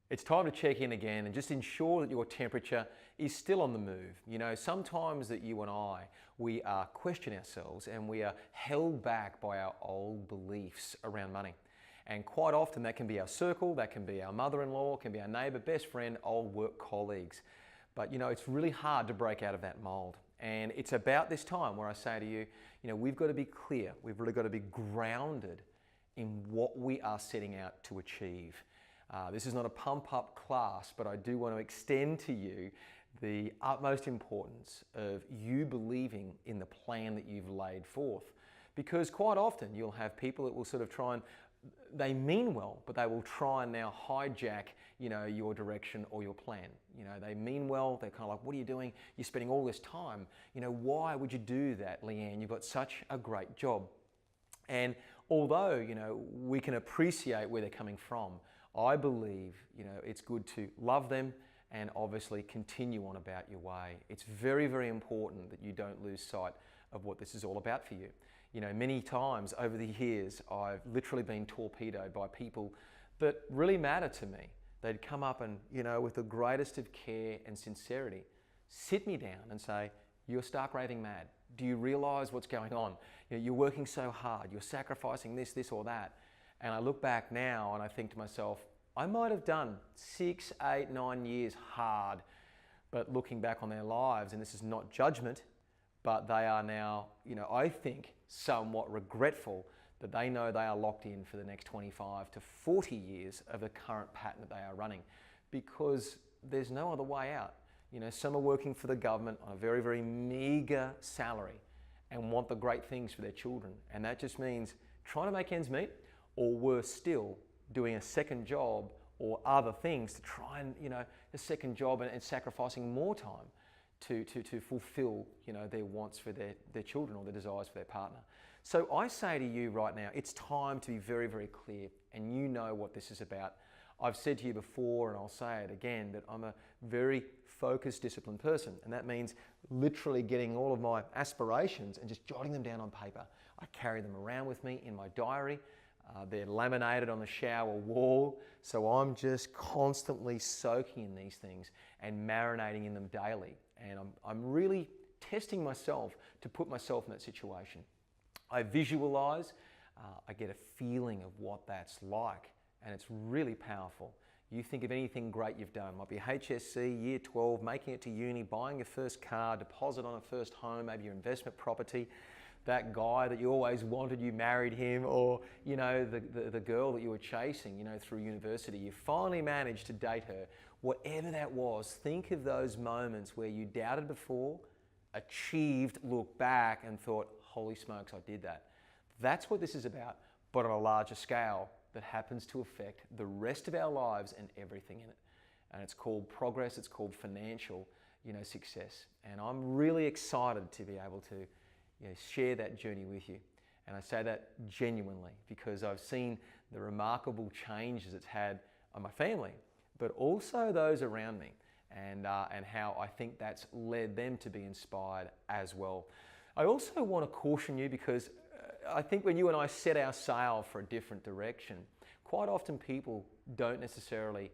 It's time to check in again and just ensure that your temperature is still on the move. You know, sometimes that you and I, we question ourselves and we are held back by our old beliefs around money. And quite often that can be our circle, that can be our mother-in-law, can be our neighbor, best friend, old work colleagues. But you know, it's really hard to break out of that mold. And it's about this time where I say to you, we've got to be clear, we've really got to be grounded in what we are setting out to achieve. This is not a pump-up class, but I do want to extend to you the utmost importance of you believing in the plan that you've laid forth. Because quite often you'll have people that will sort of try and, they mean well, but they will try and now hijack, your direction or your plan. They mean well, they're kind of like, what are you doing? You're spending all this time. Why would you do that, Leanne? You've got such a great job. And although, we can appreciate where they're coming from, I believe, it's good to love them and obviously continue on about your way. It's very, very important that you don't lose sight of what this is all about for you. Many times over the years, I've literally been torpedoed by people that really matter to me. They'd come up and, with the greatest of care and sincerity, sit me down and say, "You're stark raving mad. Do you realize what's going on? You're working so hard, you're sacrificing this or that." And I look back now and I think to myself, I might have done 6, 8, 9 years hard, but looking back on their lives, and this is not judgment, but they are now, I think, somewhat regretful that they know they are locked in for the next 25 to 40 years of the current pattern that they are running, because there's no other way out. Some are working for the government on a very, very meager salary and want the great things for their children. And that just means trying to make ends meet, or worse still, doing a second job or other things to try and, a second job and sacrificing more time to fulfill, their wants for their children or their desires for their partner. So I say to you right now, it's time to be very, very clear, and you know what this is about. I've said to you before, and I'll say it again, that I'm a very focused, disciplined person. And that means literally getting all of my aspirations and just jotting them down on paper. I carry them around with me in my diary. They're laminated on the shower wall. So I'm just constantly soaking in these things and marinating in them daily. And I'm really testing myself to put myself in that situation. I visualize, I get a feeling of what that's like. And it's really powerful. You think of anything great you've done. It might be HSC, year 12, making it to uni, buying your first car, deposit on a first home, maybe your investment property, that guy that you always wanted, you married him, or the girl that you were chasing, through university. You finally managed to date her. Whatever that was, think of those moments where you doubted before, achieved, looked back and thought, holy smokes, I did that. That's what this is about, but on a larger scale that happens to affect the rest of our lives and everything in it. And it's called progress, it's called financial, success. And I'm really excited to be able to share that journey with you. And I say that genuinely because I've seen the remarkable changes it's had on my family, but also those around me, and how I think that's led them to be inspired as well. I also want to caution you because I think when you and I set our sail for a different direction, quite often people don't necessarily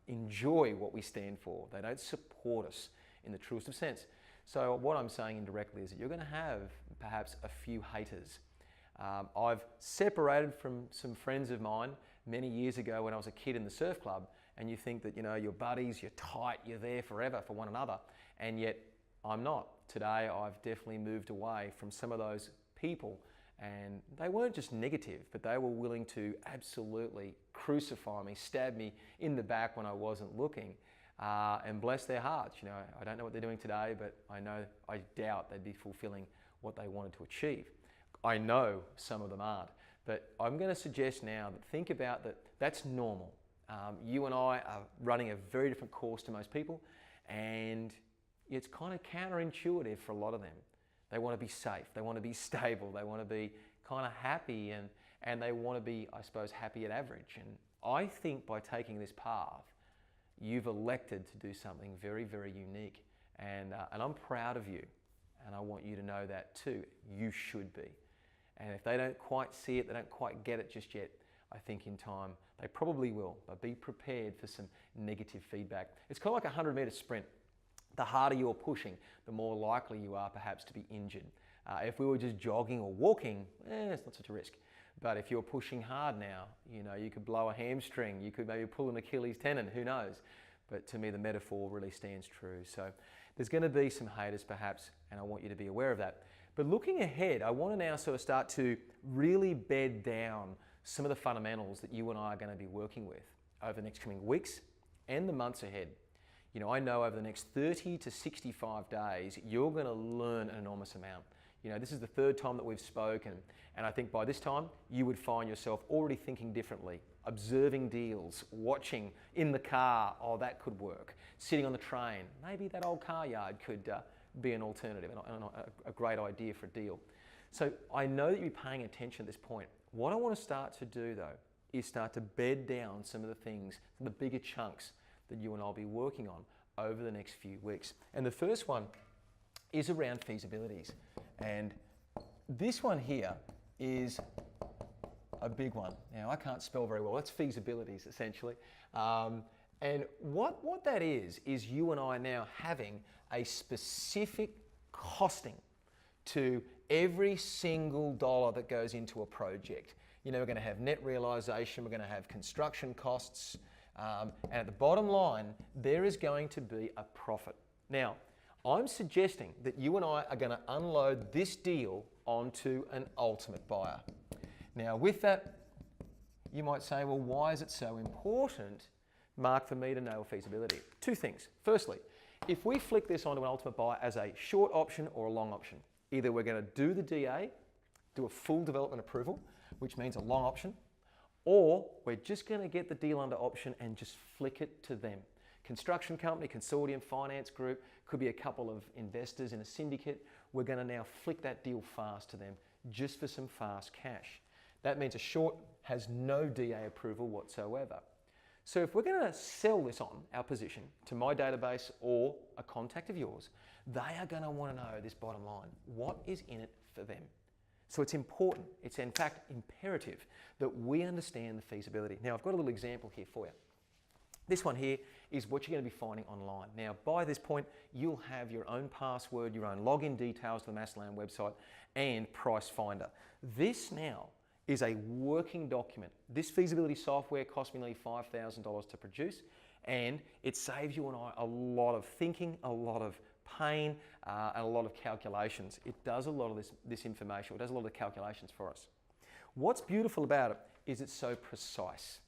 enjoy what we stand for. They don't support us in the truest of sense. So what I'm saying indirectly is that you're going to have perhaps a few haters. I've separated from some friends of mine many years ago when I was a kid in the surf club, and you think that your buddies, you're tight, you're there forever for one another, and yet I'm not. Today I've definitely moved away from some of those people, and they weren't just negative, but they were willing to absolutely crucify me, stab me in the back when I wasn't looking. And bless their hearts. I don't know what they're doing today, but I doubt they'd be fulfilling what they wanted to achieve. I know some of them aren't, but I'm going to suggest now that think about that. That's normal. You and I are running a very different course to most people, and it's kind of counterintuitive for a lot of them. They want to be safe, they want to be stable, they want to be kind of happy, and they want to be, I suppose, happy at average. And I think by taking this path, you've elected to do something very, very unique. And I'm proud of you. And I want you to know that too. You should be. And if they don't quite see it, they don't quite get it just yet, I think in time They probably will, but be prepared for some negative feedback. It's kind of like a 100-meter sprint. The harder you're pushing, the more likely you are perhaps to be injured. If we were just jogging or walking, it's not such a risk. But if you're pushing hard now, you could blow a hamstring, you could maybe pull an Achilles tendon, who knows? But to me, the metaphor really stands true. So there's going to be some haters perhaps, and I want you to be aware of that. But looking ahead, I want to now sort of start to really bed down some of the fundamentals that you and I are going to be working with over the next coming weeks and the months ahead. I know over the next 30 to 65 days, you're going to learn an enormous amount. This is the third time that we've spoken, and I think by this time, you would find yourself already thinking differently, observing deals, watching in the car, oh, that could work, sitting on the train, maybe that old car yard could be an alternative and a great idea for a deal. So I know that you're paying attention at this point. What I want to start to do, though, is start to bed down some of the things, the bigger chunks that you and I'll be working on over the next few weeks. And the first one is around feasibilities. And this one here is a big one. Now, I can't spell very well. That's feasibilities, essentially. And what that is you and I now having a specific costing to every single dollar that goes into a project. We're going to have net realization, we're going to have construction costs, and at the bottom line, there is going to be a profit. Now, I'm suggesting that you and I are going to unload this deal onto an ultimate buyer. Now, with that, you might say, well, why is it so important, Mark, for me to know feasibility? Two things. Firstly, if we flick this onto an ultimate buyer as a short option or a long option, either we're going to do the DA, do a full development approval, which means a long option, or we're just going to get the deal under option and just flick it to them. Construction company, consortium, finance group, could be a couple of investors in a syndicate. We're going to now flick that deal fast to them just for some fast cash. That means a short has no DA approval whatsoever. So if we're going to sell this on, our position, to my database or a contact of yours, they are going to want to know this bottom line. What is in it for them? So it's important, it's in fact imperative that we understand the feasibility. Now, I've got a little example here for you. This one here is what you're going to be finding online. Now, by this point, you'll have your own password, your own login details to the Massland website and Price Finder. This now is a working document. This feasibility software cost me nearly $5,000 to produce, and it saves you and I a lot of thinking, a lot of pain, and a lot of calculations. It does a lot of this information, it does a lot of the calculations for us. What's beautiful about it is it's so precise.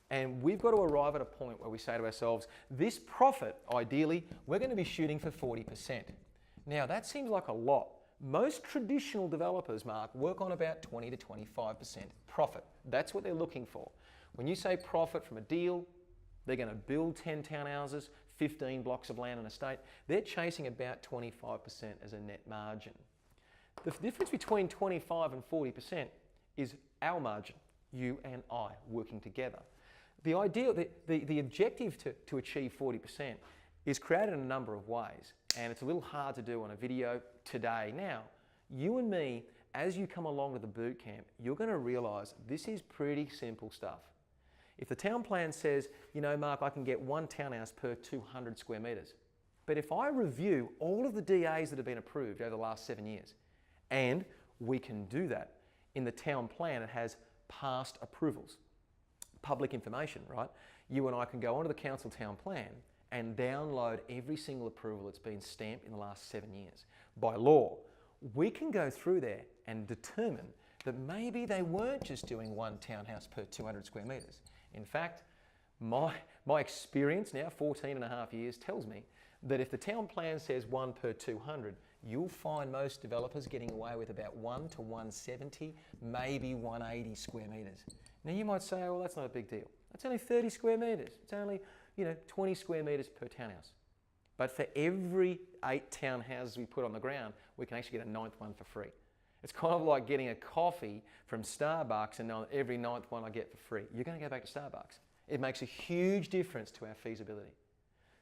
And we've got to arrive at a point where we say to ourselves, this profit, ideally, we're going to be shooting for 40%. Now, that seems like a lot. Most traditional developers, Mark, work on about 20 to 25% profit. That's what they're looking for. When you say profit from a deal, they're going to build 10 townhouses, 15 blocks of land and estate. They're chasing about 25% as a net margin. The difference between 25 and 40% is our margin, you and I working together. The ideal, the objective to achieve 40% is created in a number of ways, and it's a little hard to do on a video today. Now, you and me, as you come along to the boot camp, you're going to realize this is pretty simple stuff. If the town plan says, Mark, I can get one townhouse per 200 square metres, but if I review all of the DAs that have been approved over the last 7 years, and we can do that, in the town plan it has past approvals. Public information, right? You and I can go onto the council town plan and download every single approval that's been stamped in the last 7 years. By law, we can go through there and determine that maybe they weren't just doing one townhouse per 200 square metres. In fact, my experience now, 14 and a half years, tells me that if the town plan says 1 per 200, you'll find most developers getting away with about 1 to 170, maybe 180 square metres. Now you might say, well, that's not a big deal. That's only 30 square metres. It's only, 20 square metres per townhouse. But for every 8 townhouses we put on the ground, we can actually get a 9th one for free. It's kind of like getting a coffee from Starbucks and knowing that every 9th one I get for free. You're going to go back to Starbucks. It makes a huge difference to our feasibility.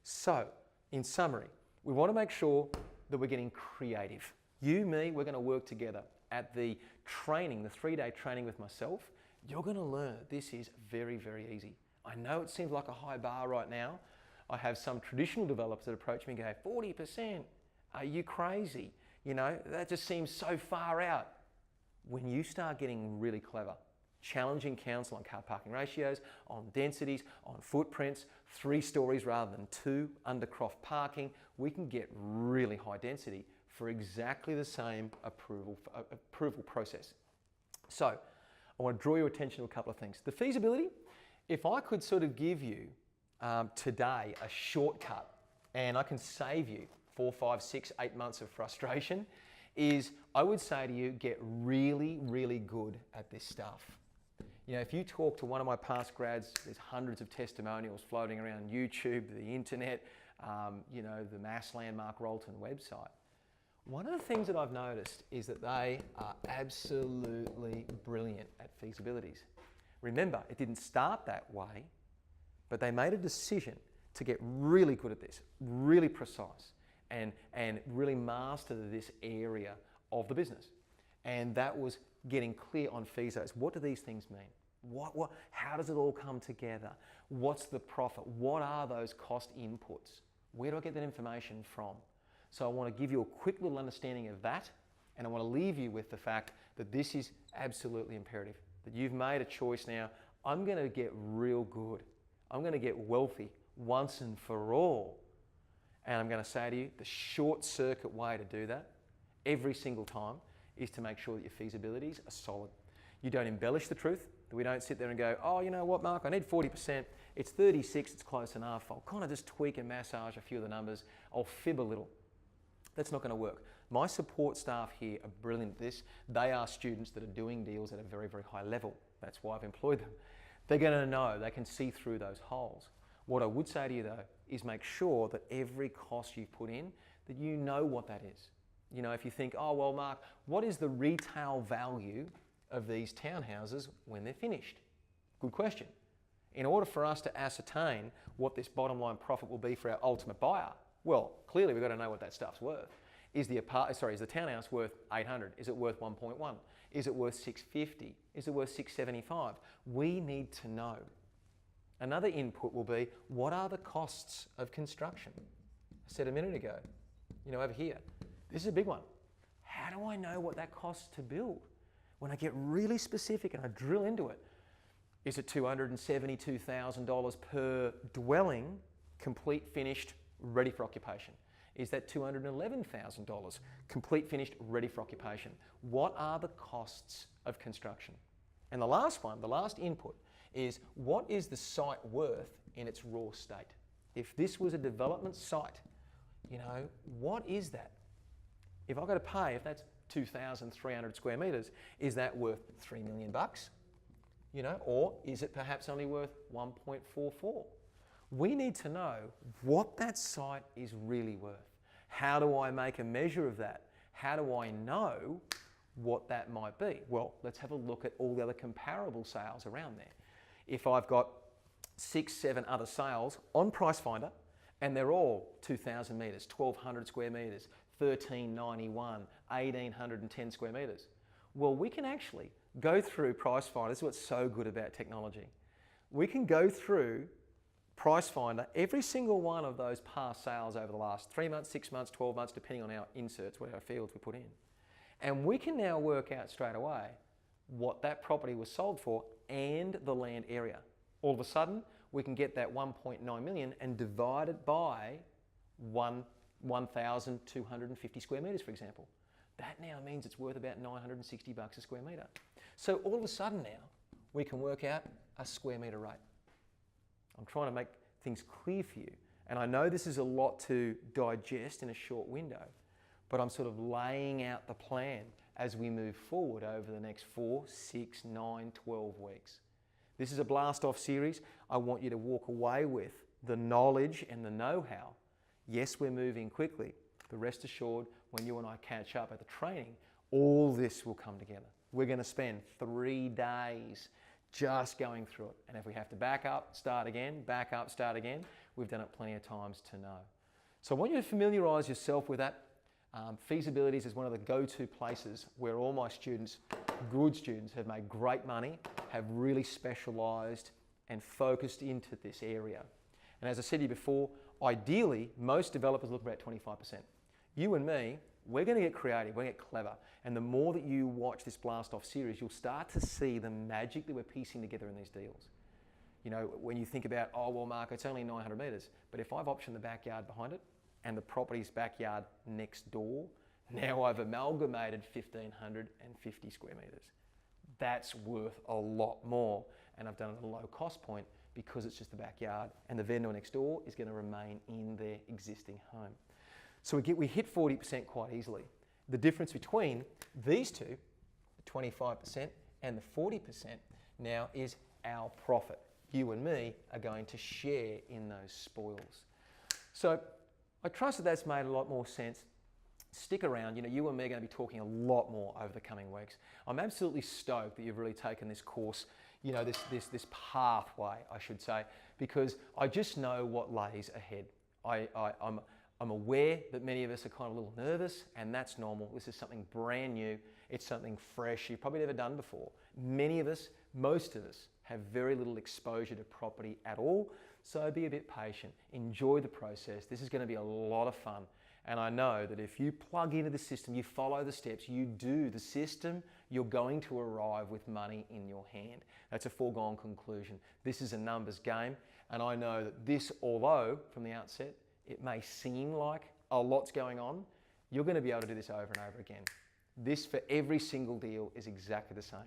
So, in summary, we want to make sure that we're getting creative. You, me, we're going to work together at the training, the 3-day training with myself. you're going to learn that this is very, very easy. I know it seems like a high bar right now. I have some traditional developers that approach me and go, 40%? Are you crazy? You know, that just seems so far out. When you start getting really clever, challenging council on car parking ratios, on densities, on footprints, 3 stories rather than 2, undercroft parking, we can get really high density for exactly the same approval process. So I want to draw your attention to a couple of things. The feasibility, if I could sort of give you today a shortcut and I can save you 4, 5, 6, 8 months of frustration, is I would say to you, get really, really good at this stuff. You know, if you talk to one of my past grads, there's hundreds of testimonials floating around YouTube, the internet, you know, the Mass Landmark Rolton website. One of the things that I've noticed is that they are absolutely brilliant at feasibilities. Remember, it didn't start that way, but they made a decision to get really good at this, really precise, and really master this area of the business. And that was getting clear on feasos. What do these things mean? How does it all come together? What's the profit? What are those cost inputs? Where do I get that information from? So I want to give you a quick little understanding of that, and I want to leave you with the fact that this is absolutely imperative, that you've made a choice now. I'm going to get real good. I'm going to get wealthy once and for all. And I'm going to say to you, the short circuit way to do that every single time is to make sure that your feasibilities are solid. You don't embellish the truth, that we don't sit there and go, oh, you know what, Mark, I need 40%. It's 36, it's close enough. I'll kind of just tweak and massage a few of the numbers. I'll fib a little. That's not going to work. My support staff here are brilliant at this. They are students that are doing deals at a very, very high level. That's why I've employed them. They're going to know, they can see through those holes. What I would say to you though, is make sure that every cost you put in, that you know what that is. You know, if you think, oh, well, Mark, what is the retail value of these townhouses when they're finished? Good question. In order for us to ascertain what this bottom line profit will be for our ultimate buyer, well, clearly we've got to know what that stuff's worth. Is the townhouse worth 800? Is it worth 1.1? Is it worth 650? Is it worth 675? We need to know. Another input will be, what are the costs of construction? I said a minute ago, you know, over here, this is a big one. How do I know what that costs to build? When I get really specific and I drill into it, is it $272,000 per dwelling, complete, finished, ready for occupation? Is that $211,000 complete, finished, ready for occupation? What are the costs of construction? And the last one, the last input, is what is the site worth in its raw state? If this was a development site, you know, what is that? If I've got to pay, if that's 2,300 square meters, is that worth $3 million? You know, or is it perhaps only worth 1.44? We need to know what that site is really worth. How do I make a measure of that? How do I know what that might be? Well, let's have a look at all the other comparable sales around there. If I've got 6, 7 other sales on Price Finder, and they're all 2,000 metres, 1,200 square metres, 1,391, 1,810 square metres. Well, we can actually go through Price Finder. This is what's so good about technology. We can go through Price Finder, every single one of those past sales over the last 3 months, 6 months, 12 months, depending on our inserts, what our fields we put in. And we can now work out straight away what that property was sold for and the land area. All of a sudden, we can get that 1.9 million and divide it by 1,250 square metres, for example. That now means it's worth about $960 a square metre. So all of a sudden now, we can work out a square metre rate. I'm trying to make things clear for you. And I know this is a lot to digest in a short window, but I'm sort of laying out the plan as we move forward over the next 4, 6, 9, 12 weeks. This is a blast-off series. I want you to walk away with the knowledge and the know-how. Yes, we're moving quickly, but rest assured, when you and I catch up at the training, all this will come together. We're going to spend 3 days just going through it. And if we have to back up, start again, back up, start again, we've done it plenty of times to know. So I want you to familiarise yourself with that. Feasibilities is one of the go-to places where all my students, good students, have made great money, have really specialised and focused into this area. And as I said to you before, ideally, most developers look about 25%. You and me, we're going to get creative, we're going to get clever. And the more that you watch this Blast Off series, you'll start to see the magic that we're piecing together in these deals. You know, when you think about, oh, well, Mark, it's only 900 metres, but if I've optioned the backyard behind it and the property's backyard next door, now I've amalgamated 1,550 square metres. That's worth a lot more. And I've done it at a low cost point because it's just the backyard and the vendor next door is going to remain in their existing home. So we hit 40% quite easily. The difference between these two, the 25% and the 40% now is our profit. You and me are going to share in those spoils. So I trust that that's made a lot more sense. Stick around, you know, you and me are going to be talking a lot more over the coming weeks. I'm absolutely stoked that you've really taken this course, you know, this pathway, I should say, because I just know what lays ahead. I'm aware that many of us are kind of a little nervous, and that's normal. This is something brand new. It's something fresh you've probably never done before. Many of us, most of us, have very little exposure to property at all, so be a bit patient. Enjoy the process. This is going to be a lot of fun. And I know that if you plug into the system, you follow the steps, you do the system, you're going to arrive with money in your hand. That's a foregone conclusion. This is a numbers game, and I know that this, although from the outset, it may seem like a lot's going on, you're going to be able to do this over and over again. This for every single deal is exactly the same.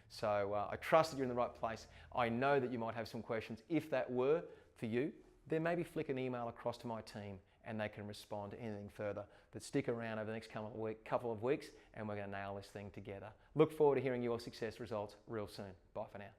So I trust that you're in the right place. I know that you might have some questions. If that were for you, then maybe flick an email across to my team and they can respond to anything further. But stick around over the next couple of weeks and we're going to nail this thing together. Look forward to hearing your success results real soon. Bye for now.